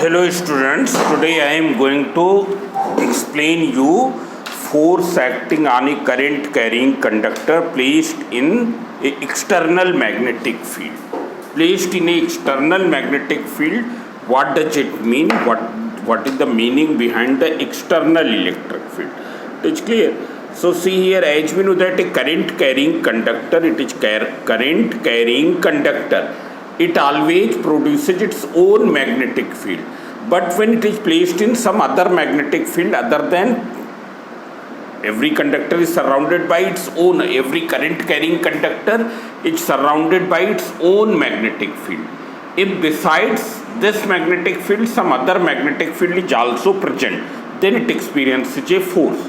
Hello students, today I am going to explain you force acting on a current carrying conductor placed in a external magnetic field. Placed in a external magnetic field, what does it mean? What is the meaning behind the external electric field? It is clear. So see here, as we know that a current carrying conductor, it is current carrying conductor. It always produces its own magnetic field. But when it is placed in some other magnetic field other than, every conductor is surrounded by its own, every current carrying conductor is surrounded by its own magnetic field. If besides this magnetic field some other magnetic field is also present, then it experiences a force.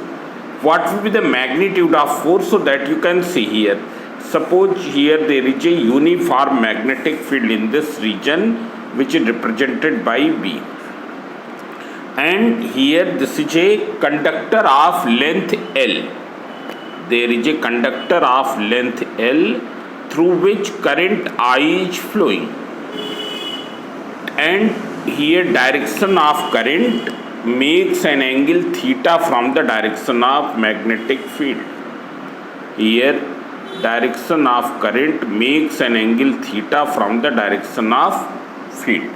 What will be the magnitude of force? So that you can see here. Suppose here there is a uniform magnetic field in this region which is represented by B. And here this is a conductor of length L. There is a conductor of length L through which current I is flowing. And here direction of current makes an angle theta from the direction of magnetic field. Here direction of current makes an angle theta from the direction of field.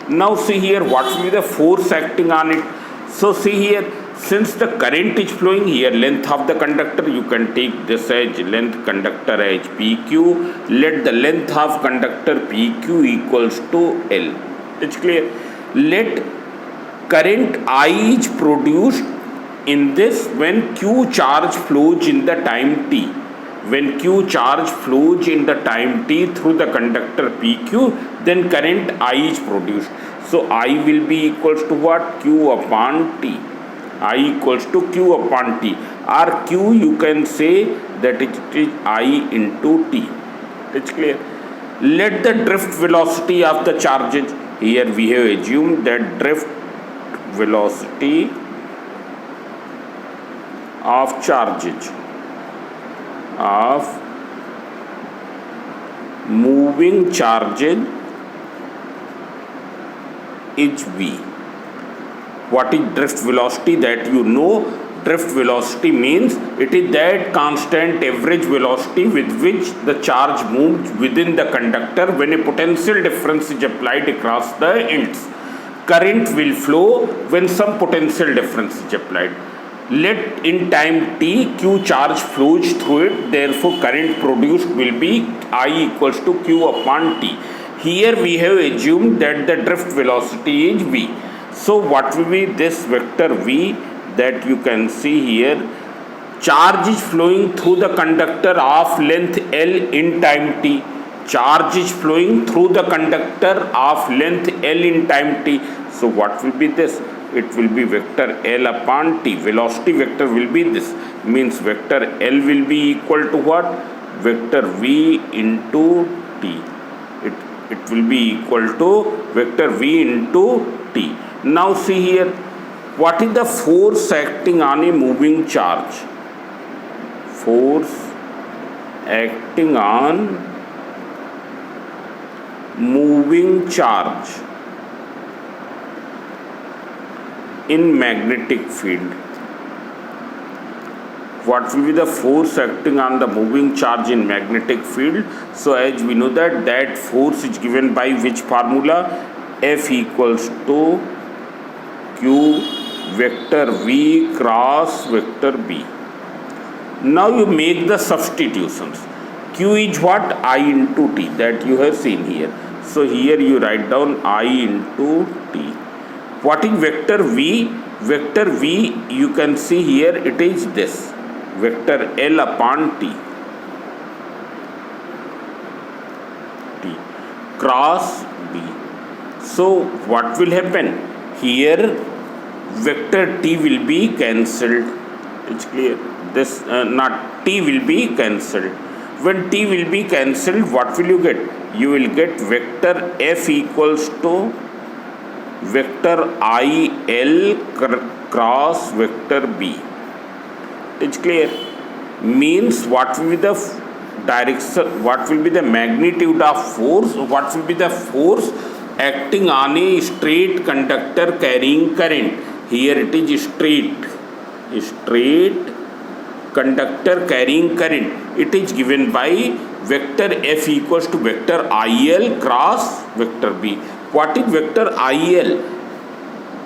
Now see here, what will be the force acting on it? So see here, since the current is flowing here, length of the conductor, you can take this as length conductor as PQ. Let the length of conductor PQ equals to L. It's clear. Let current I is produced in this when Q charge flows in the time t. When Q charge flows in the time t through the conductor PQ, then current I is produced. So I will be equals to what? Q upon T. I equals to Q upon T. Or Q you can say that it is I into T. It's clear. Let the drift velocity of the charges. Here we have assumed that drift velocity of charges of moving charges is V. What is drift velocity? That you know. Drift velocity means it is that constant average velocity with which the charge moves within the conductor when a potential difference is applied across the ends. Current will flow when some potential difference is applied. Let in time t Q charge flows through it, therefore current produced will be I equals to Q upon T. Here we have assumed that the drift velocity is V. So what will be this vector V that you can see here? Charge is flowing through the conductor of length L in time t. Charge is flowing through the conductor of length L in time t. So what will be this? It will be vector L upon T. Velocity vector will be this. Means vector L will be equal to what? Vector V into T. It will be equal to vector V into T. Now see here, what is the force acting on a moving charge? Force acting on moving charge in magnetic field. What will be the force acting on the moving charge in magnetic field? So as we know that force is given by which formula? F equals to Q vector V cross vector B. Now you make the substitutions. Q is what? I into T, that you have seen here. So here you write down I into T. What is vector V? Vector V you can see here, it is this. Vector L upon T. T cross B. So what will happen? Here vector T will be cancelled. It's clear. This not T will be cancelled. When T will be cancelled, what will you get? You will get vector F equals to vector I L cross vector B. It's clear. Means what will be the direction, what will be the magnitude of force, what will be the force acting on a straight conductor carrying current. Here it is straight conductor carrying current. It is given by vector F equals to vector IL cross vector B. What is vector IL?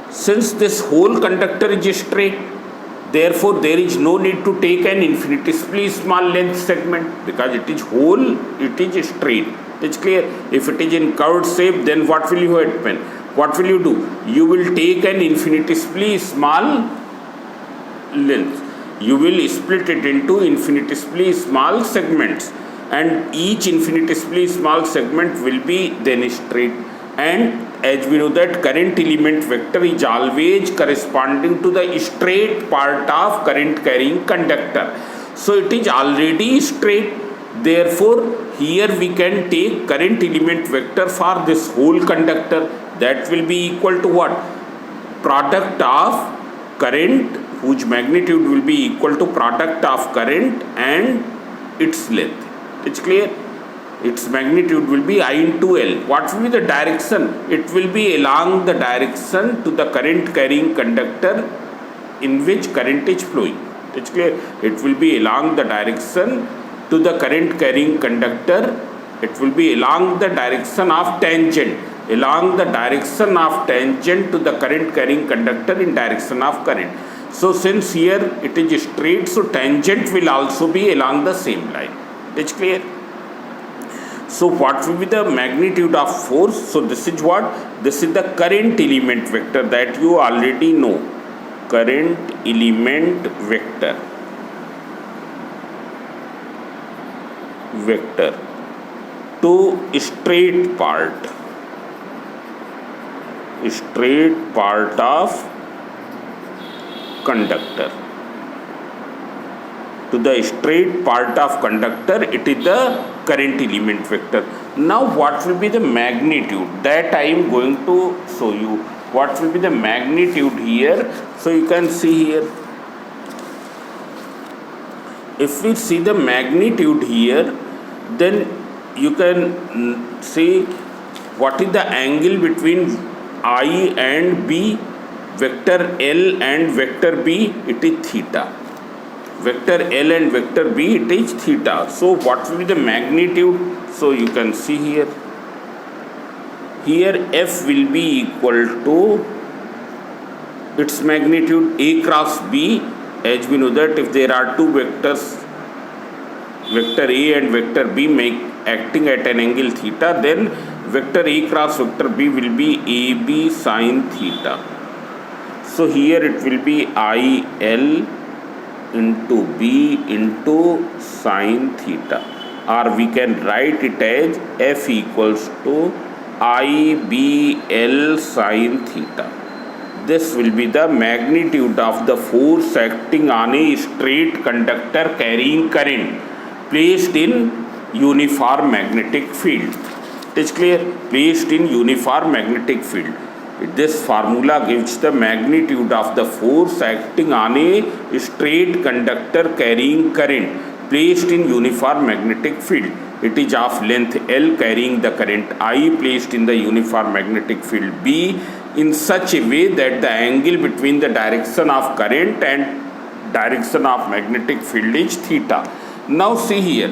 Since this whole conductor is straight, therefore there is no need to take an infinitesimally small length segment, because it is whole, it is straight. It's clear. If it is in curved shape, then what will you happen? What will you do? You will take an infinitesimally small length. You will split it into infinitesimally small segments, and each infinitesimally small segment will be then straight. And as we know that current element vector is always corresponding to the straight part of current carrying conductor. So it is already straight. Therefore, here we can take current element vector for this whole conductor. That will be equal to what? Product of current, whose magnitude will be equal to product of current and its length. It's clear? Its magnitude will be I into L. What will be the direction? It will be along the direction to the current carrying conductor in which current is flowing. It's clear? It will be along the direction to the current carrying conductor. It will be along the direction of tangent. Along the direction of tangent to the current carrying conductor in direction of current. So since here it is straight, so tangent will also be along the same line. It's clear? So what will be the magnitude of force? So this is what? This is the current element vector that you already know. Current element vector. Vector to straight part of conductor. To the straight part of conductor, it is the current element vector. Now what will be the magnitude? That I am going to show you. What will be the magnitude here? So you can see here. If we see the magnitude here, then you can see what is the angle between I and B. Vector L and vector B, it is theta. Vector L and vector B, it is theta. So what will be the magnitude? So you can see here. Here F will be equal to its magnitude A cross B. As we know that if there are two vectors, vector A and vector B acting at an angle theta, then vector A cross vector B will be AB sin theta. So here it will be IL into B into sin theta, or we can write it as F equals to IBL sin theta. This will be the magnitude of the force acting on a straight conductor carrying current placed in uniform magnetic field. It is clear? Placed in uniform magnetic field. This formula gives the magnitude of the force acting on a straight conductor carrying current placed in uniform magnetic field. It is of length L carrying the current I placed in the uniform magnetic field B in such a way that the angle between the direction of current and direction of magnetic field is theta. Now see here.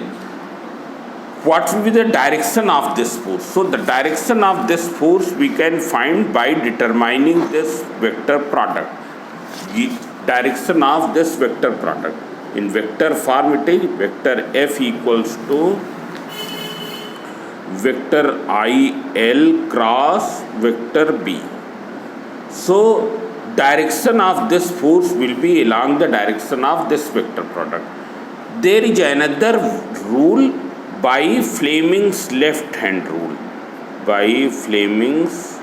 What will be the direction of this force? So the direction of this force we can find by determining this vector product. The direction of this vector product. In vector form it is vector F equals to vector IL cross vector B. So direction of this force will be along the direction of this vector product. There is another rule by Fleming's left hand rule. By Fleming's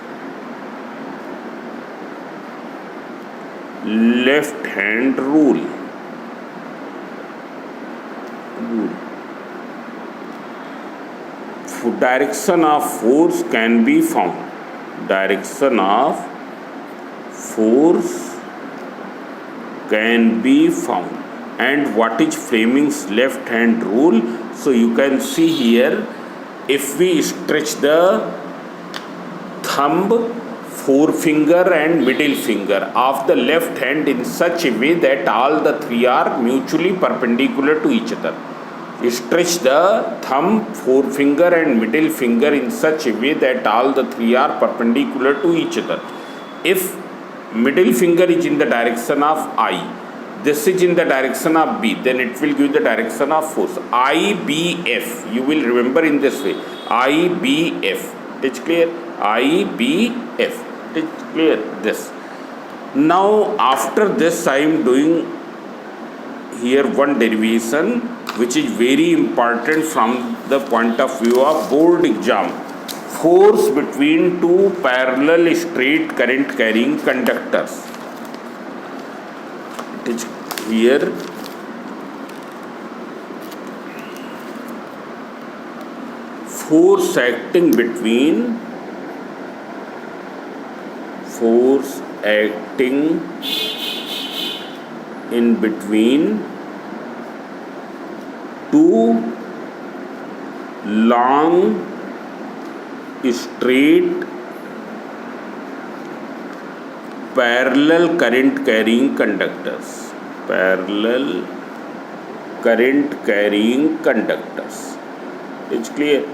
left hand rule. Direction of force can be found. Direction of force can be found. And what is Fleming's left hand rule? So you can see here, if we stretch the thumb, forefinger and middle finger of the left hand in such a way that all the three are mutually perpendicular to each other. Stretch the thumb, forefinger and middle finger in such a way that all the three are perpendicular to each other. If middle finger is in the direction of I, this is in the direction of B, then it will give the direction of force. IBF, you will remember in this way, IBF. It is clear? IBF. It is clear? This. Now after this I am doing here one derivation which is very important from the point of view of board exam. Force between two parallel straight current carrying conductors. It is here force acting in between two long straight parallel current carrying conductors. Parallel current carrying conductors. It's clear?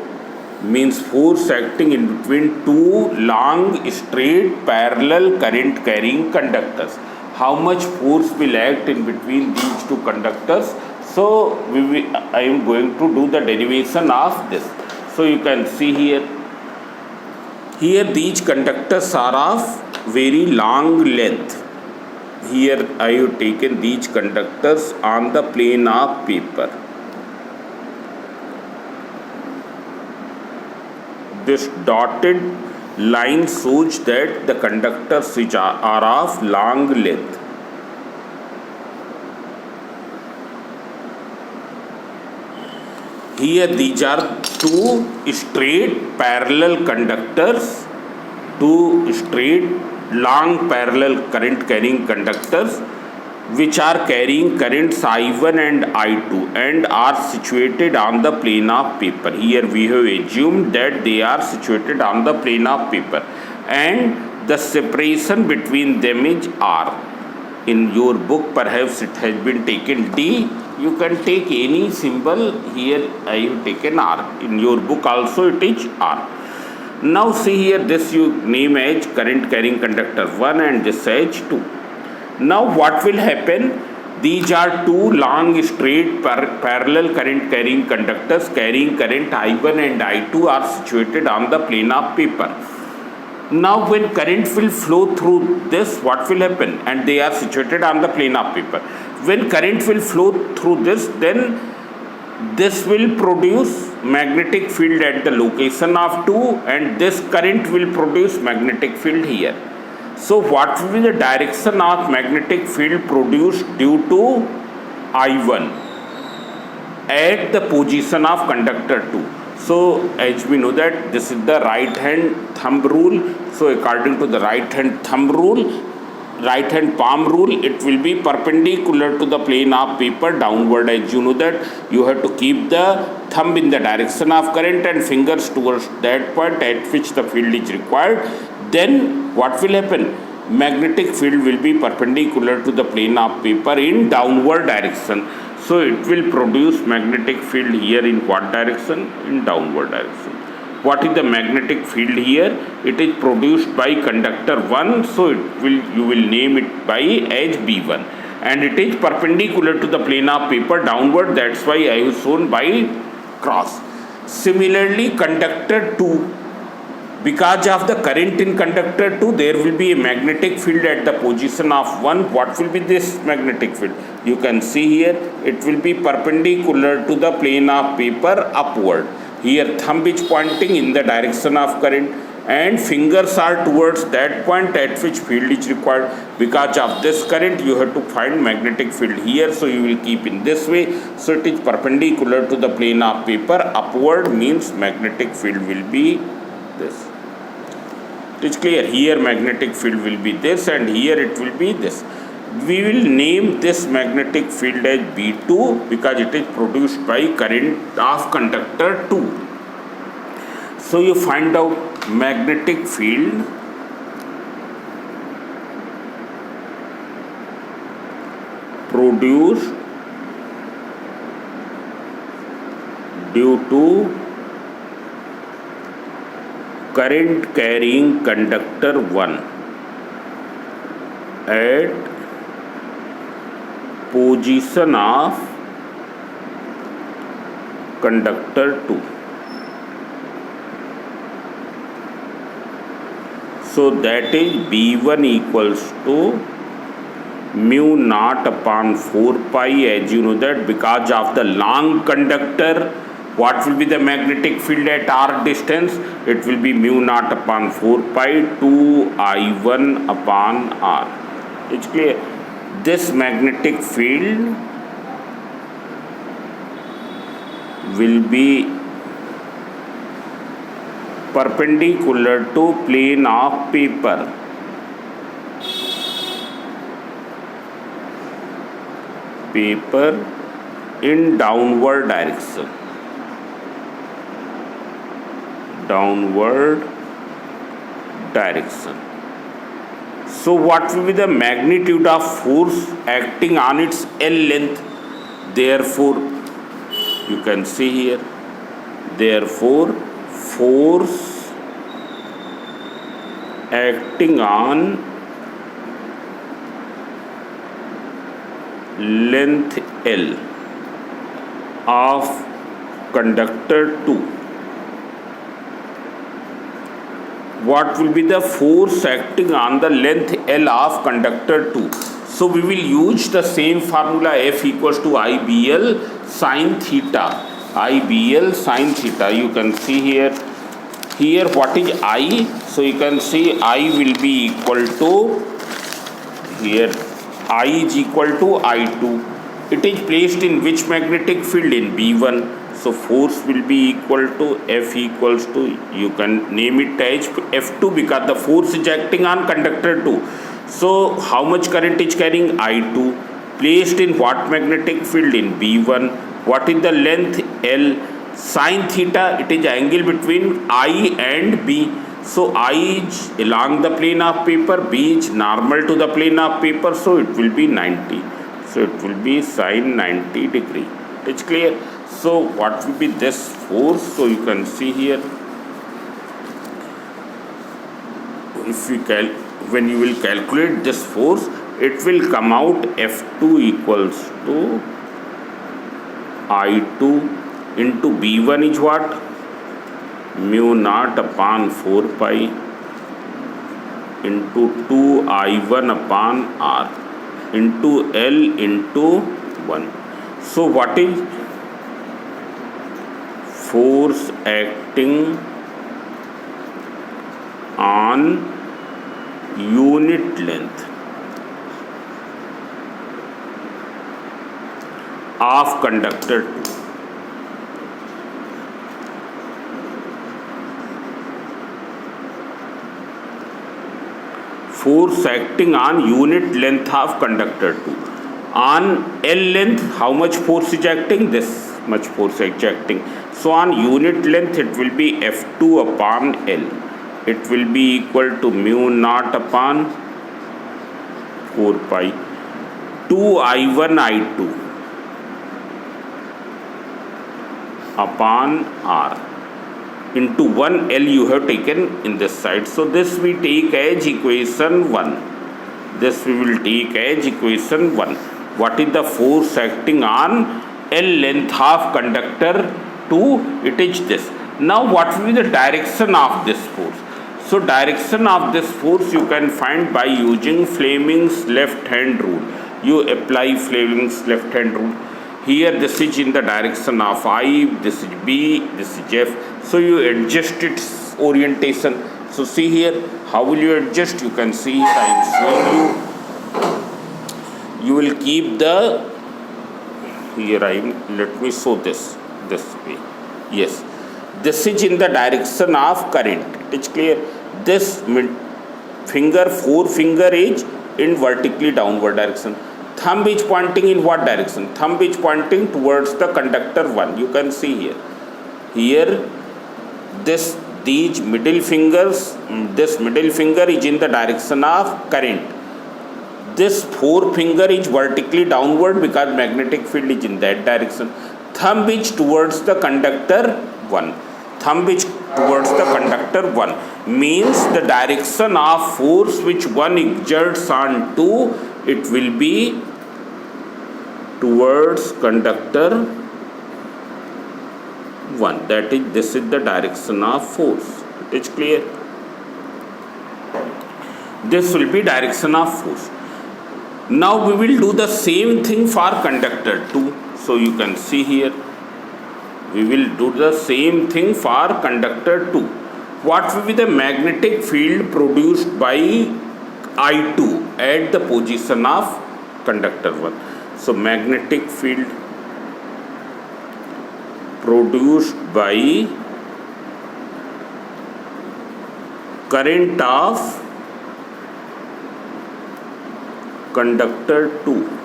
Means force acting in between two long straight parallel current carrying conductors. How much force will act in between these two conductors? So I am going to do the derivation of this. So you can see here these conductors are of very long length. Here I have taken these conductors on the plane of paper. This dotted line shows that the conductors which are of long length. Here these are two straight parallel conductors, two straight long parallel current carrying conductors which are carrying currents I1 and I2 and are situated on the plane of paper. Here we have assumed that they are situated on the plane of paper and the separation between them is R. In your book perhaps it has been taken D. You can take any symbol. Here I have taken R. In your book also it is R. Now see here, this you name as current carrying conductor 1 and this as 2. Now what will happen? These are two long straight parallel current carrying conductors carrying current I1 and I2 are situated on the plane of paper. Now when current will flow through this, what will happen? And they are situated on the plane of paper. When current will flow through this, then this will produce magnetic field at the location of 2 and this current will produce magnetic field here. So what will be the direction of magnetic field produced due to I1 at the position of conductor 2? So as we know that this is the right hand thumb rule. So according to the right hand thumb rule, right hand palm rule, it will be perpendicular to the plane of paper downward. As you know that you have to keep the thumb in the direction of current and fingers towards that point at which the field is required. Then what will happen? Magnetic field will be perpendicular to the plane of paper in downward direction. So it will produce magnetic field here in what direction? In downward direction. What is the magnetic field here? It is produced by conductor 1. So you will name it by as B1. And it is perpendicular to the plane of paper downward. That's why I have shown by cross. Similarly, conductor 2. Because of the current in conductor 2, there will be a magnetic field at the position of 1. What will be this magnetic field? You can see here, it will be perpendicular to the plane of paper upward. Here thumb is pointing in the direction of current and fingers are towards that point at which field is required. Because of this current, you have to find magnetic field here. So you will keep in this way. So it is perpendicular to the plane of paper. Upward means magnetic field will be this. It is clear. Here magnetic field will be this and here it will be this. We will name this magnetic field as B2 because it is produced by current of conductor 2. So you find out magnetic field produced due to current carrying conductor 1 at position of conductor 2. So that is B1 equals to mu naught upon 4 pi, as you know that because of the long conductor, what will be the magnetic field at r distance? It will be mu naught upon 4 pi 2I1 upon r. It's clear. This magnetic field will be perpendicular to plane of paper. In downward direction. So what will be the magnitude of force acting on its L length? Therefore, you can see here, therefore force acting on length L of conductor 2. What will be the force acting on the length L of conductor 2? So we will use the same formula, F equals to IBL sin theta. IBL sin theta. You can see here what is I? So you can see I will be equal to, here I is equal to I2. It is placed in which magnetic field? In B1. So force will be equal to F equals to, you can name it as F2 because the force is acting on conductor 2. So how much current is carrying? I2. Placed in what magnetic field? In B1. What is the length? L. Sin theta, it is angle between I and B. So I is along the plane of paper, B is normal to the plane of paper, so it will be 90. So it will be sin 90 degree. It's clear. So what will be this force? So you can see here, if we when you will calculate this force, it will come out F2 equals to I2 into B1 is what? Mu naught upon 4 pi into 2I1 upon R into L into 1. So what is force acting on unit length of conductor 2? Force acting on unit length of conductor 2. On L length, how much force is acting? This much force is acting. So on unit length, it will be F2 upon L. It will be equal to mu naught upon 4 pi 2I1 I2 upon R into 1 L you have taken in this side. So this we take as equation 1. This we will take as equation 1. What is the force acting on L length of conductor 2? It is this. Now what will be the direction of this force? So direction of this force you can find by using Fleming's left hand rule. You apply Fleming's left hand rule. Here this is in the direction of I, this is B, this is F. So you adjust its orientation. So see here, how will you adjust? You can see I am showing you. You will keep the, here let me show this way. Yes, this is in the direction of current. It's clear. This forefinger is in vertically downward direction. Thumb is pointing in what direction? Thumb is pointing towards the conductor 1. You can see here. Here, this these middle fingers, this middle finger is in the direction of current. This forefinger is vertically downward because magnetic field is in that direction. Thumb is towards the conductor 1. Thumb is towards the conductor 1. Means the direction of force which one exerts on 2, it will be towards conductor 1. That is, this is the direction of force. It is clear? This will be direction of force. Now we will do the same thing for conductor 2. So you can see here, we will do the same thing for conductor 2. What will be the magnetic field produced by I2 at the position of conductor 1? So magnetic field produced by current of conductor 2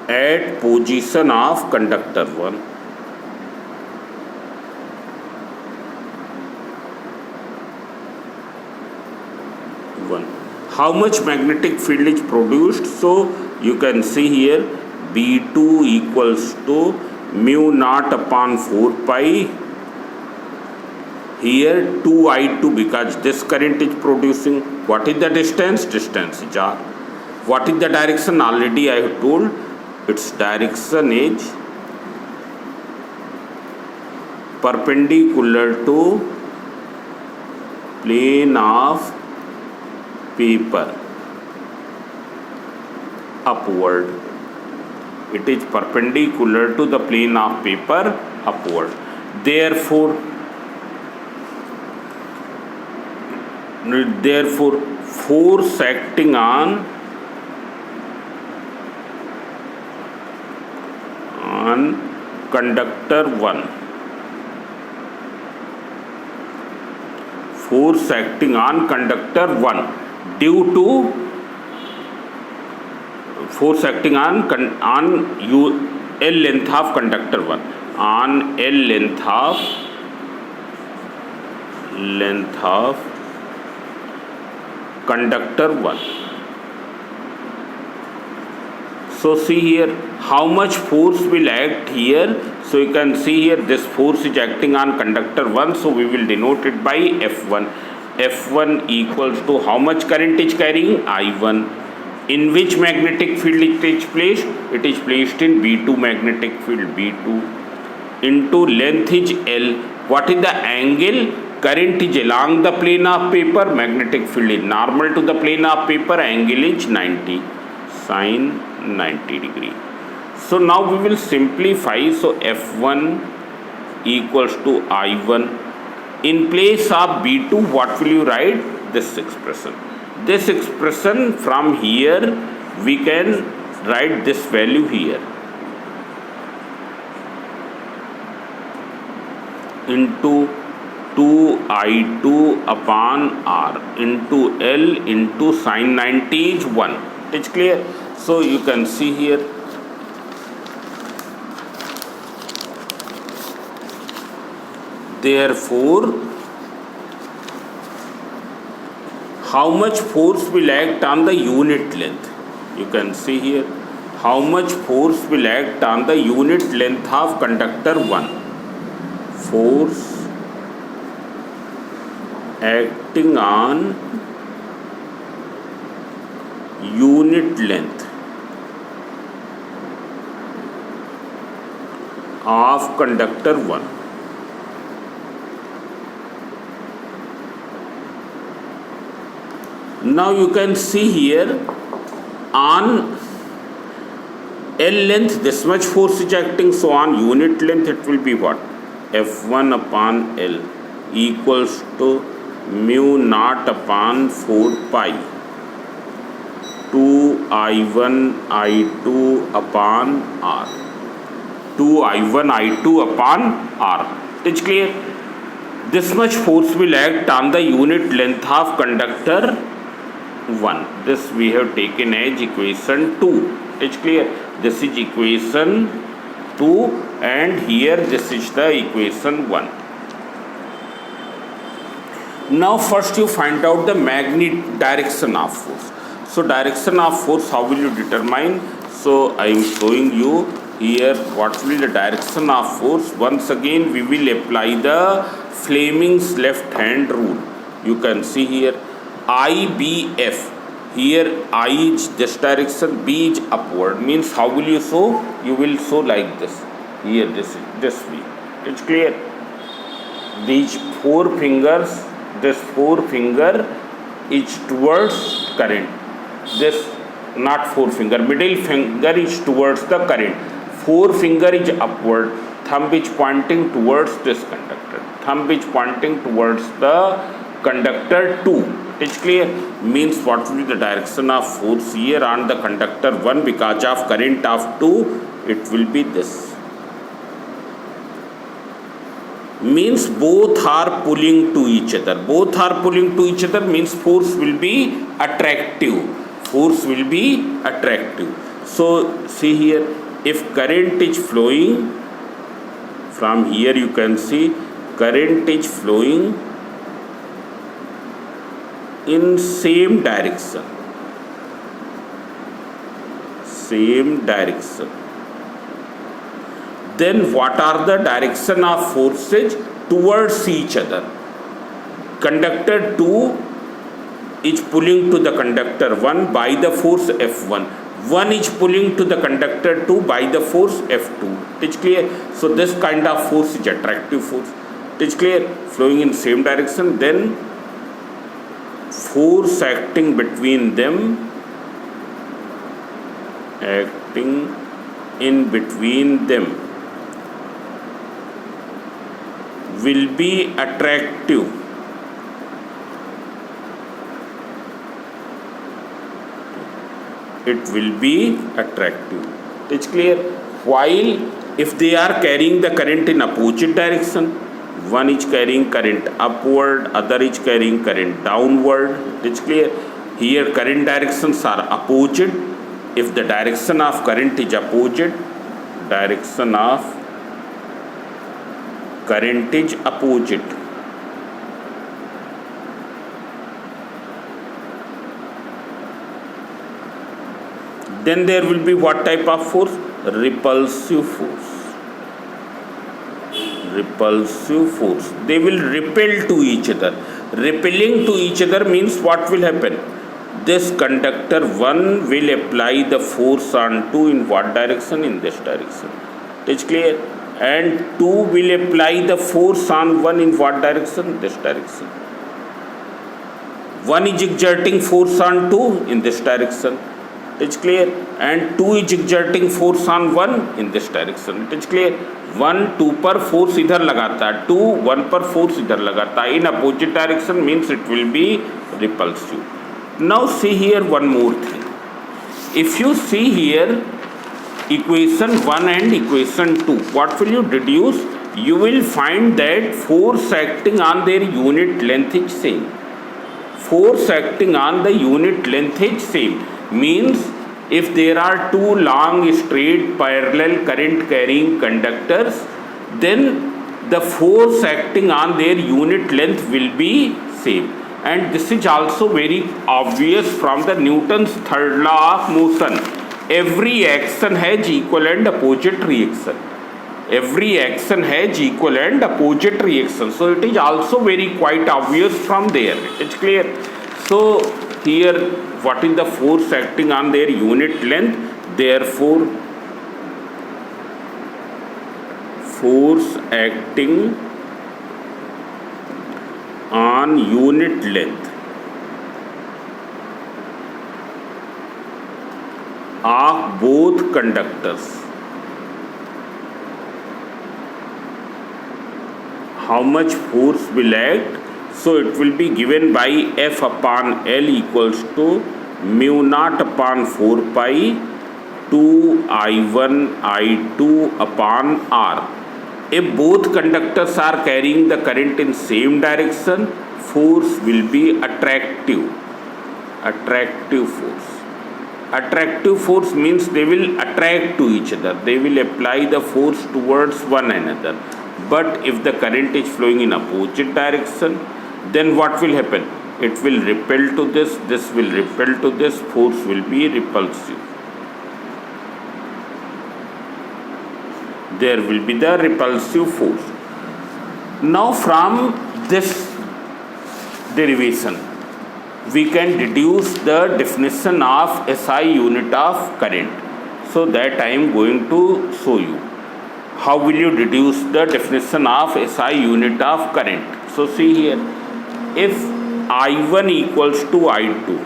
at position of conductor 1. How much magnetic field is produced? So you can see here B2 equals to mu naught upon 4 pi. Here 2I2 because this current is producing. What is the distance? Distance is R. What is the direction? Already I have told. Its direction is perpendicular to plane of paper upward. It is perpendicular to the plane of paper upward. Therefore force acting on conductor 1, force acting on conductor 1 due to force acting on L length of conductor 1, on L length of conductor 1. So see here how much force will act here. So you can see here this force is acting on conductor 1. So we will denote it by F1. F1 equals to how much current is carrying? I1. In which magnetic field it is placed? It is placed in B2 magnetic field, B2 into length is L. What is the angle? Current is along the plane of paper, magnetic field is normal to the plane of paper, angle is 90, sine 90 degree. So now we will simplify. So F1 equals to I1. In place of B2, what will you write? This expression. This expression from here, we can write this value here. Into 2I2 upon R into L into sine 90 is 1. It's clear? So you can see here. Therefore, how much force will act on the unit length? You can see here how much force will act on the unit length of conductor 1. Force acting on unit length of conductor 1. Now you can see here on L length this much force is acting, so on unit length it will be what? F1 upon L equals to mu naught upon 4 pi 2I1 I2 upon R. 2I1 I2 upon R. It's clear? This much force will act on the unit length of conductor 1. This we have taken as equation 2. It's clear? This is equation 2. and here this is the equation 1. Now first you find out the direction of force. So direction of force, how will you determine? So I am showing you here what will be the direction of force. Once again we will apply the Fleming's left hand rule. You can see here IBF. Here I is this direction, B is upward. Means how will you show? You will show like this. Here this way. It's clear. These four fingers, this forefinger is towards current. This not forefinger, middle finger is towards the current. Forefinger is upward. Thumb is pointing towards this conductor. Thumb is pointing towards the conductor 2. It's clear. Means what will be the direction of force here on the conductor 1 because of current of 2? It will be this. Means both are pulling to each other. Both are pulling to each other means force will be attractive. Force will be attractive. So see here, if current is flowing from here, you can see current is flowing in same direction. Same direction. Then what are the direction of forces towards each other? Conductor 2 is pulling to the conductor 1 by the force F1. 1 is pulling to the conductor 2 by the force F2. It is clear? So this kind of force is attractive force. It is clear? Flowing in same direction. Then force acting between them, acting in between them will be attractive. It will be attractive. It's clear? While if they are carrying the current in opposite direction, one is carrying current upward, other is carrying current downward. It's clear? Here current directions are opposite. If the direction of current is opposite, direction of current is opposite. Then there will be what type of force? Repulsive force. Repulsive force. They will repel to each other. Repelling to each other means what will happen? This conductor 1 will apply the force on 2 in what direction? In this direction. It's clear? And 2 will apply the force on 1 in what direction? This direction. 1 is exerting force on 2 in this direction. It's clear? And 2 is exerting force on 1 in this direction. It's clear? 1 2 पर force इधर लगाता है, 2 1 पर force इधर लगाता है. In opposite direction means it will be repulsive. Now see here one more thing. If you see here equation 1 and equation 2, what will you deduce? You will find that force acting on their unit length is same. Force acting on the unit length is same. Means if there are two long straight parallel current carrying conductors, then the force acting on their unit length will be same. And this is also very obvious from the Newton's third law of motion. Every action has equal and opposite reaction. Every action has equal and opposite reaction. So it is also very quite obvious from there. It's clear. So here what is the force acting on their unit length? Therefore force acting on unit length of both conductors. How much force will act? So it will be given by F upon L equals to mu naught upon 4 pi 2 I1 I2 upon R. If both conductors are carrying the current in same direction, force will be attractive. Attractive force. Attractive force means they will attract to each other. They will apply the force towards one another. But if the current is flowing in opposite direction, then what will happen? It will repel to this will repel to this, force will be repulsive. There will be the repulsive force. Now from this derivation, we can deduce the definition of SI unit of current. So that I am going to show you. How will you deduce the definition of SI unit of current? So see here, if I1 equals to I2,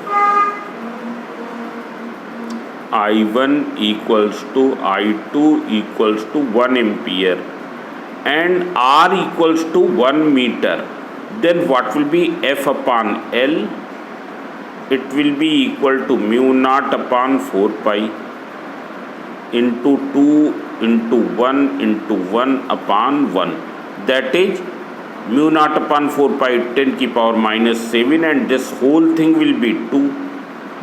I1 equals to I2 equals to 1 ampere and R equals to 1 meter, then what will be F upon L? It will be equal to mu naught upon 4 pi into 2 into 1 into 1 upon 1. That is mu naught upon 4 pi 10 की power minus 7, and this whole thing will be 2.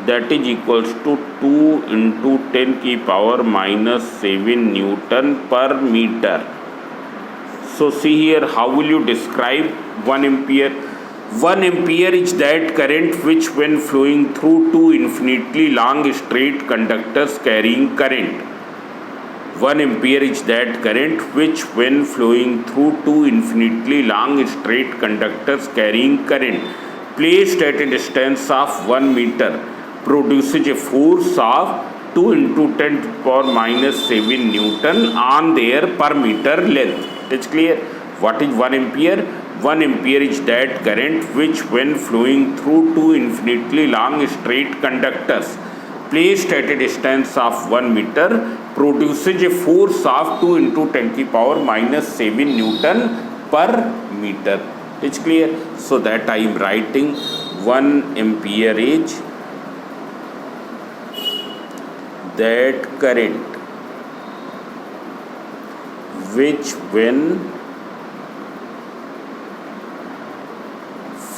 That is equals to 2 into 10 की power minus 7 Newton per meter. So see here, how will you describe 1 ampere? 1 ampere is that current which when flowing through two infinitely long straight conductors carrying current. 1 ampere is that current which when flowing through two infinitely long straight conductors carrying current placed at a distance of 1 meter produces a force of 2 into 10 to the power minus 7 Newton on their per meter length. It's clear? What is 1 ampere? 1 ampere is that current which when flowing through two infinitely long straight conductors placed at a distance of 1 meter produces a force of 2 into 10 to the power minus 7 Newton per meter. It's clear? So that I am writing 1 ampere is that current which when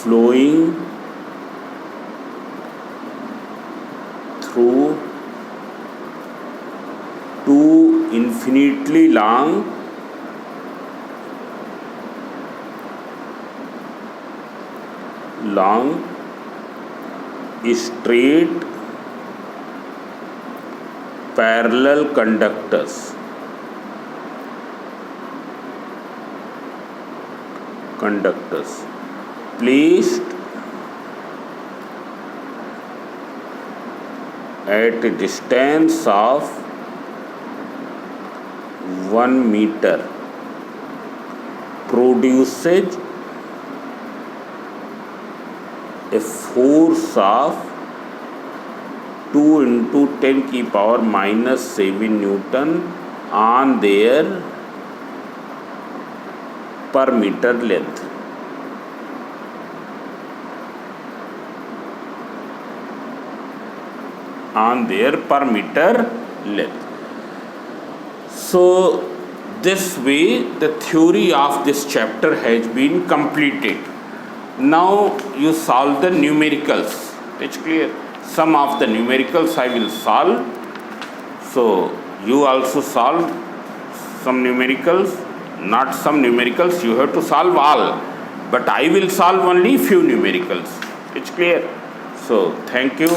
flowing through two infinitely long straight parallel conductors placed at a distance of 1 meter produces a force of 2 into 10 की power minus 7 Newton on their per meter length. On their per meter length. So this way the theory of this chapter has been completed. Now you solve the numericals. It's clear? Some of the numericals I will solve. So you also solve some numericals. Not some numericals, you have to solve all. But I will solve only few numericals. It's clear? So thank you.